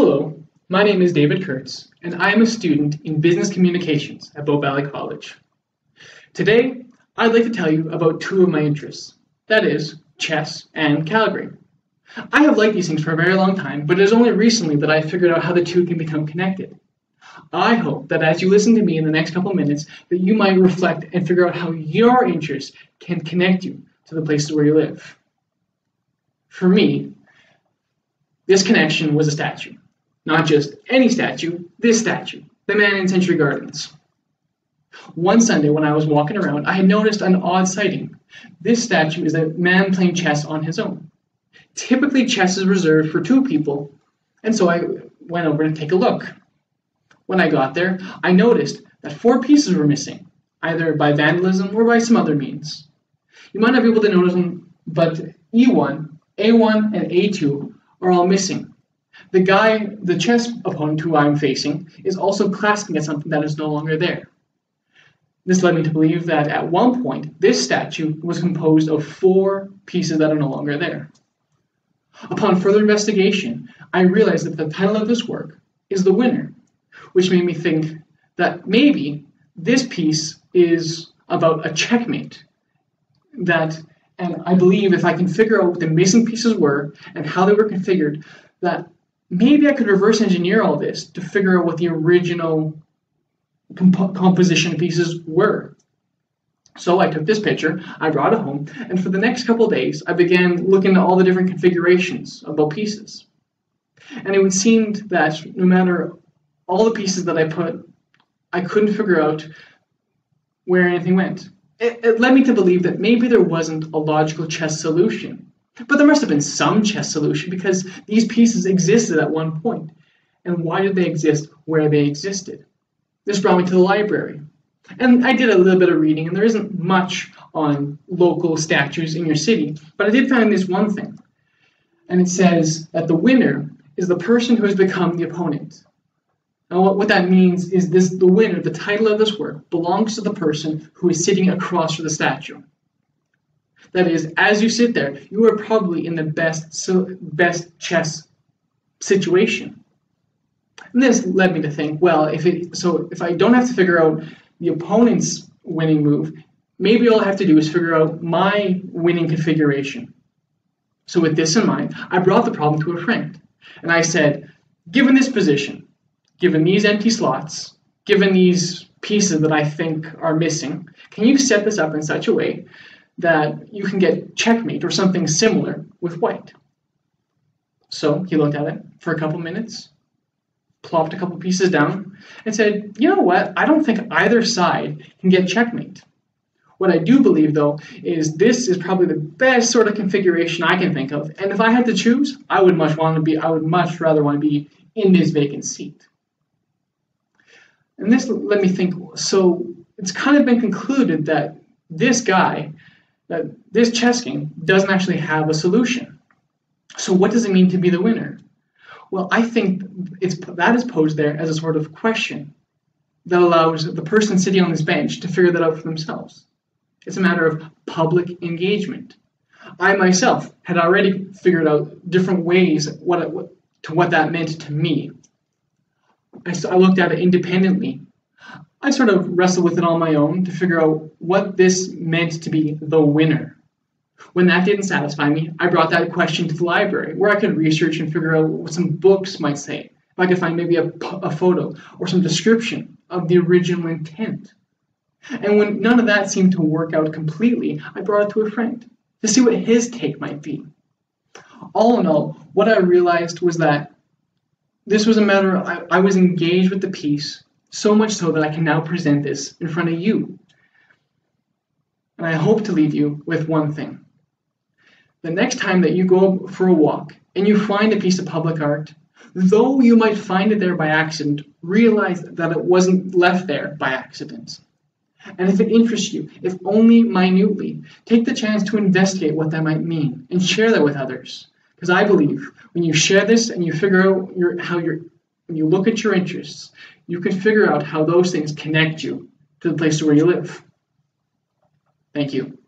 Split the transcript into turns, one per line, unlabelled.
Hello, my name is David Kurtz, and I am a student in Business Communications at Bow Valley College. Today, I'd like to tell you about two of my interests, that is, chess and calligraphy. I have liked these things for a very long time, but it is only recently that I figured out how the two can become connected. I hope that as you listen to me in the next couple minutes, that you might reflect and figure out how your interests can connect you to the places where you live. For me, this connection was a statue. Not just any statue, this statue, the man in Century Gardens. One Sunday when I was walking around, I had noticed an odd sighting. This statue is a man playing chess on his own. Typically, chess is reserved for two people, and so I went over to take a look. When I got there, I noticed that 4 pieces were missing, either by vandalism or by some other means. You might not be able to notice them, but E1, A1, and A2 are all missing. The chess opponent who I'm facing is also clasping at something that is no longer there. This led me to believe that at one point, this statue was composed of 4 pieces that are no longer there. Upon further investigation, I realized that the title of this work is The Winner, which made me think that maybe this piece is about a checkmate. And I believe if I can figure out what the missing pieces were and how they were configured, that maybe I could reverse engineer all this to figure out what the original composition pieces were. So I took this picture, I brought it home, and for the next couple of days, I began looking at all the different configurations of both pieces. And it would seem that no matter all the pieces that I put, I couldn't figure out where anything went. It led me to believe that maybe there wasn't a logical chess solution. But there must have been some chess solution because these pieces existed at one point. And why did they exist where they existed? This brought me to the library. And I did a little bit of reading, and there isn't much on local statues in your city, but I did find this one thing. And it says that the winner is the person who has become the opponent. Now what that means is the winner, the title of this work, belongs to the person who is sitting across from the statue. That is, as you sit there, you are probably in the best chess situation. And this led me to think, well, if I don't have to figure out the opponent's winning move, maybe all I have to do is figure out my winning configuration. So with this in mind, I brought the problem to a friend. And I said, given this position, given these empty slots, given these pieces that I think are missing, can you set this up in such a way that you can get checkmate or something similar with white? So he looked at it for a couple minutes, plopped a couple pieces down, and said, you know what, I don't think either side can get checkmate. What I do believe, though, is this is probably the best sort of configuration I can think of, and if I had to choose, I would much rather want to be in this vacant seat. And this led me think, so it's kind of been concluded that this chess game doesn't actually have a solution. So what does it mean to be the winner? Well, I think that is posed there as a sort of question that allows the person sitting on this bench to figure that out for themselves. It's a matter of public engagement. I myself had already figured out different ways what that meant to me. I looked at it independently. I sort of wrestled with it on my own to figure out what this meant to be the winner. When that didn't satisfy me, I brought that question to the library, where I could research and figure out what some books might say. If I could find maybe a photo or some description of the original intent. And when none of that seemed to work out completely, I brought it to a friend to see what his take might be. All in all, what I realized was that this was a matter of I was engaged with the piece, so much so that I can now present this in front of you. And I hope to leave you with one thing. The next time that you go for a walk and you find a piece of public art, though you might find it there by accident, realize that it wasn't left there by accident. And if it interests you, if only minutely, take the chance to investigate what that might mean and share that with others. Because I believe when you share this and you figure out when you look at your interests, you can figure out how those things connect you to the place where you live. Thank you.